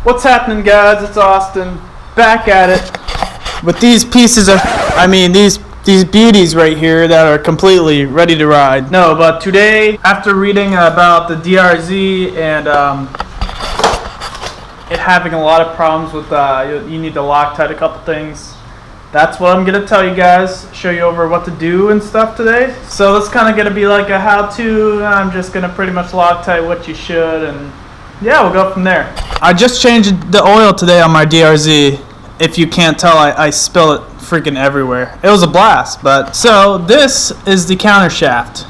What's happening, guys? It's Austin, back at it with these pieces of, these beauties right here that are completely ready to ride. No, but today, after reading about the DRZ and it having a lot of problems with, you need to Loctite a couple things. That's what I'm going to tell you guys, show you over what to do and stuff today. So it's kind of going to be like a how-to. I'm just going to pretty much Loctite what you should, and yeah, we'll go from there. I just changed the oil today on my DRZ. If you can't tell, I spill it freaking everywhere. It was a blast, but so this is the counter shaft.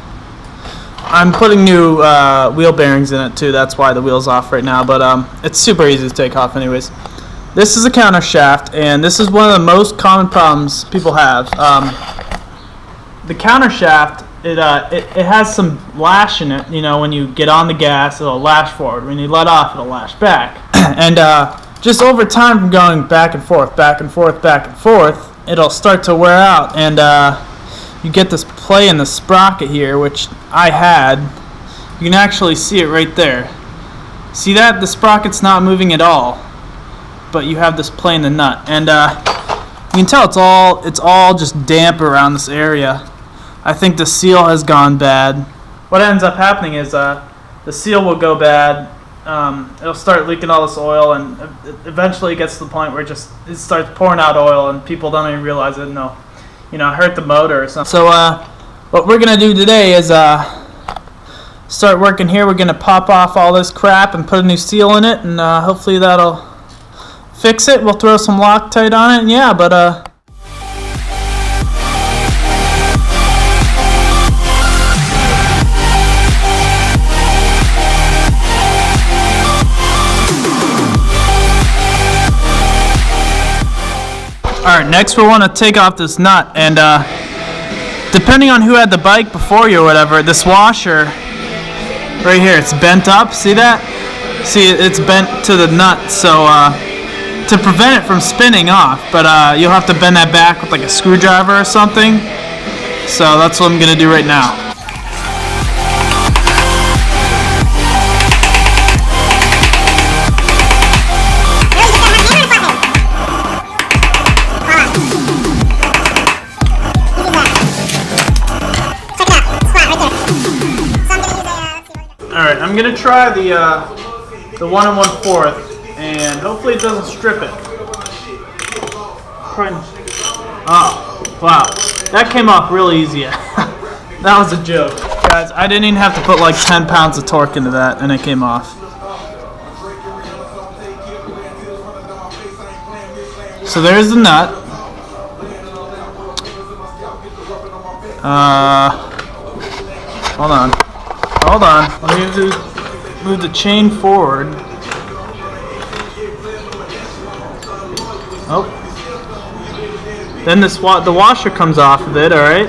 I'm putting new wheel bearings in it too. That's why the wheel's off right now, but it's super easy to take off anyways. This is a counter shaft, and this is one of the most common problems people have. The counter shaft, it has some lash in it. You know, when you get on the gas, it'll lash forward. When you let off, it'll lash back. And just over time, from going back and forth, back and forth, back and forth, it'll start to wear out, and you get this play in the sprocket here, which I had. You can actually see it right there. See that? The sprocket's not moving at all, but you have this play in the nut, and you can tell it's all just damp around this area. I think the seal has gone bad. What ends up happening is the seal will go bad. It'll start leaking all this oil, and eventually it gets to the point where it starts pouring out oil, and people don't even realize it. No, hurt the motor or something. So what we're gonna do today is start working here. We're gonna pop off all this crap and put a new seal in it, and hopefully that'll fix it. We'll throw some Loctite on it, and yeah, but alright, next we want to take off this nut, and depending on who had the bike before you or whatever, this washer right here, it's bent up. See that? See, it's bent to the nut, so to prevent it from spinning off, but you'll have to bend that back with like a screwdriver or something. So that's what I'm gonna do right now. Alright, I'm gonna try the 1 1/4, and hopefully it doesn't strip it. Oh, wow. That came off real easy. That was a joke. Guys, I didn't even have to put like 10 pounds of torque into that, and it came off. So there's the nut. Hold on. Hold on. Let me move the chain forward. Oh. Then the washer comes off of it, alright?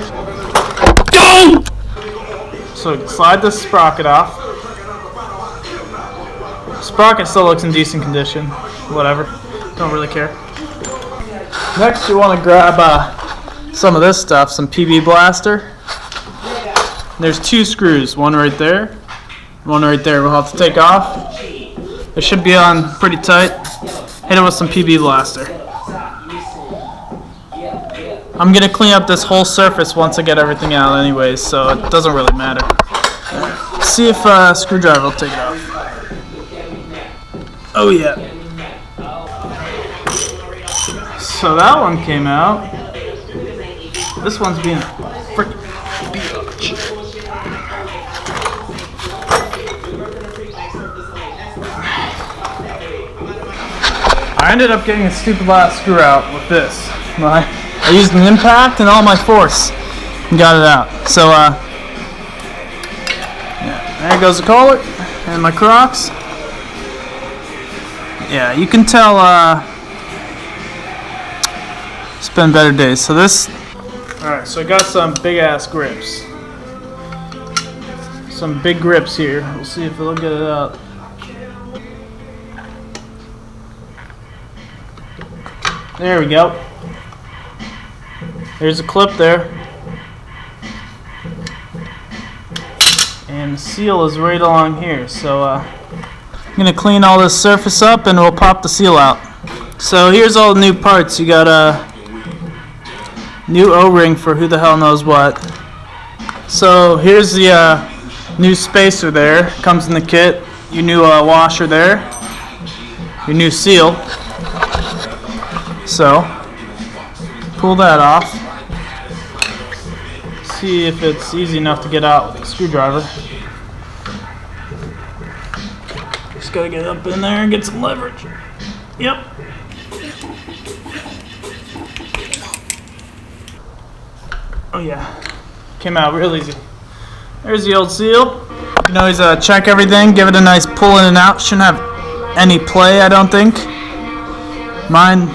Go! So slide the sprocket off. Sprocket still looks in decent condition. Whatever. Don't really care. Next you want to grab some of this stuff, some PB Blaster. There's 2 screws, one right there, one right there. We'll have to take off. It should be on pretty tight. Hit it with some PB Blaster. I'm going to clean up this whole surface once I get everything out anyways, so it doesn't really matter. See if a screwdriver will take it off. Oh yeah. So that one came out. This one's being a freaking bitch. I ended up getting a stupid last screw out with this. I used an impact and all my force and got it out. So yeah, there goes the collar and my Crocs. Yeah, you can tell it's been better days. So this, alright, so I got some big ass grips. Some big grips here. We'll see if it'll get it out. There we go. There's a clip there. And the seal is right along here. So gonna clean all this surface up and we'll pop the seal out. So here's all the new parts. You got a new O-ring for who the hell knows what. So here's the new spacer there. Comes in the kit. Your new washer there. Your new seal. So pull that off. See if it's easy enough to get out with a screwdriver. Just gotta get up in there and get some leverage. Yep. Oh yeah, came out real easy. There's the old seal. You can always check everything, give it a nice pull in and out. Shouldn't have any play, I don't think. Mine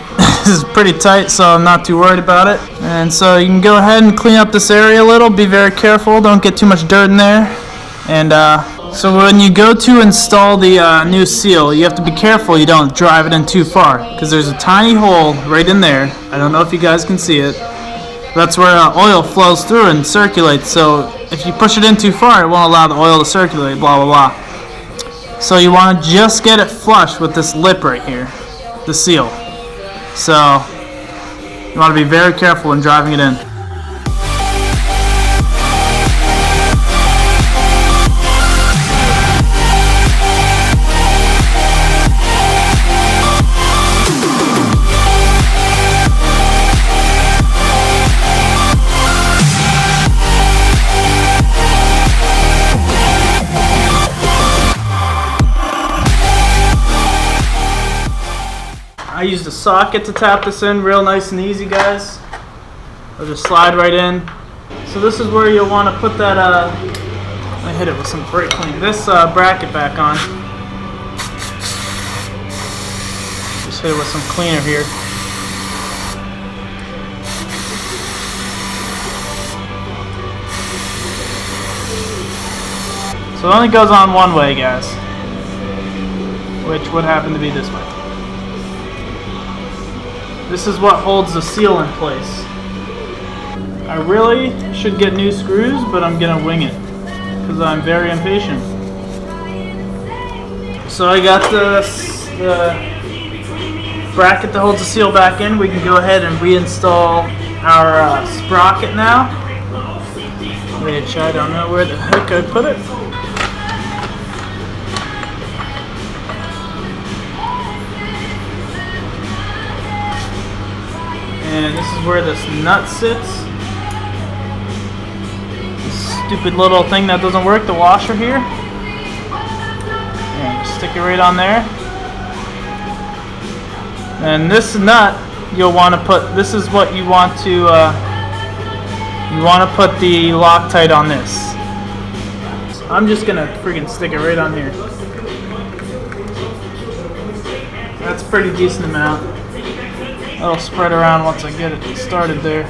is pretty tight, so I'm not too worried about it. And so you can go ahead and clean up this area a little. Be very careful, don't get too much dirt in there. And so when you go to install the new seal, you have to be careful you don't drive it in too far, because there's a tiny hole right in there. I don't know if you guys can see it. That's where oil flows through and circulates. So if you push it in too far, it won't allow the oil to circulate, blah, blah, blah. So you want to just get it flush with this lip right here, the seal. So you want to be very careful when driving it in. I used a socket to tap this in, real nice and easy, guys. It'll just slide right in. So this is where you'll want to put that, I hit it with some brake clean. This bracket back on. Just hit it with some cleaner here. So it only goes on one way, guys, which would happen to be this way. This is what holds the seal in place. I really should get new screws, but I'm gonna wing it because I'm very impatient. So I got the bracket that holds the seal back in. We can go ahead and reinstall our sprocket now. Which I don't know where the heck I put it. And this is where this nut sits. This stupid little thing that doesn't work, the washer here. And just stick it right on there. And this nut, you'll want to put, this is what you want to, you want to put the Loctite on this. So I'm just going to freaking stick it right on here. That's a pretty decent amount. That'll spread around once I get it started there.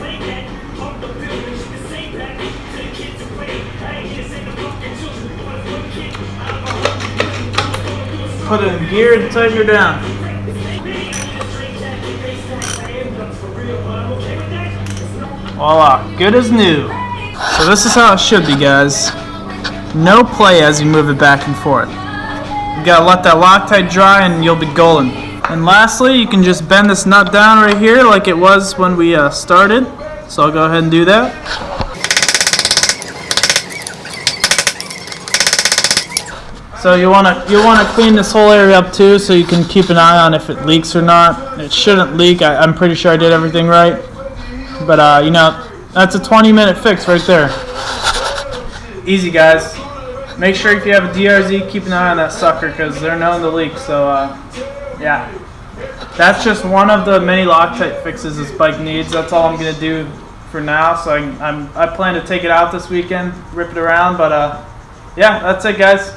Put it in gear and tighten her down. Voila, good as new. So this is how it should be, guys. No play as you move it back and forth. You gotta let that Loctite dry and you'll be golden. And lastly, you can just bend this nut down right here like it was when we started. So I'll go ahead and do that. So you wanna clean this whole area up too, so you can keep an eye on if it leaks or not. It shouldn't leak. I'm pretty sure I did everything right. But you know, that's a 20-minute fix right there. Easy, guys. Make sure if you have a DRZ, keep an eye on that sucker because they're known to leak. So yeah, that's just one of the many Loctite fixes this bike needs. That's all I'm gonna do for now. So I plan to take it out this weekend, rip it around. But yeah, that's it, guys.